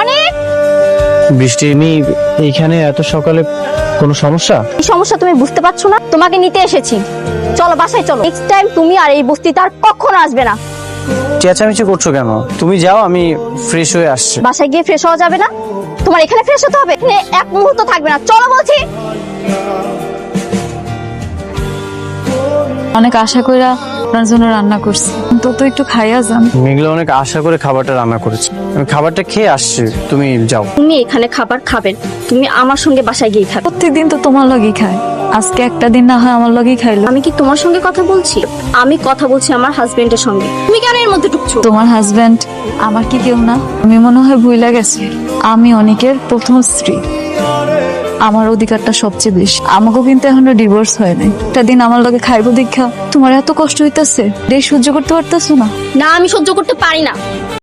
অনেক বৃষ্টি, আমি এইখানে এত সকালে কোনো সমস্যা? এই সমস্যা তুমি বুঝতে পারছো না? তোমাকে নিতে এসেছি, চলো বাসায় চলো। নেক্সট টাইম তুমি আর এই বস্তিতে আর কখনো আসবে না। চেঁচামেচি করছো কেন? তুমি যাও, আমি ফ্রেশ হয়ে আসছি। বাসায় গিয়ে ফ্রেশ হওয়া যাবে না? তোমার এখানে ফ্রেশ হতে হবে? এখানে এক মুহূর্ত থাকবে না, চলো বলছি। অনেক আশা কইরা আপনার জন্য রান্না করছি, তো একটু খাইয়া যান। মেঘলা অনেক আশা করে খাবারটা রান্না করেছে, আমি খাবারটা খেয়ে আসছি, তুমি যাও। তুমি এখানে খাবার খাবেন, তুমি আমার সঙ্গে বাসায় গিয়ে খাবে। প্রত্যেকদিন তো তোমার লগেই খায়, আজকে একটা দিন না হয় আমার লগেই খাইলো। আমি কি তোমার সঙ্গে কথা বলছি? আমি কথা বলছি আমার হাজবেন্ডের সঙ্গে। তুমি কেন এর মধ্যে ঢুকছো? তোমার হাজবেন্ড আমার কি কেউ না? আমি মনে হয় ভুলে গেছি, আমি অনেকের প্রথম স্ত্রী, আমার অধিকারটা সবচেয়ে বেশি। আমাকেও কিন্তু এখনো ডিভোর্স হয় নাই। একটা দিন আমার লগে খাইবো দেখা তোমার এত কষ্ট হইতাছে, দেখ সহ্য করতে পারতেছো না? না, আমি সহ্য করতে পারি না।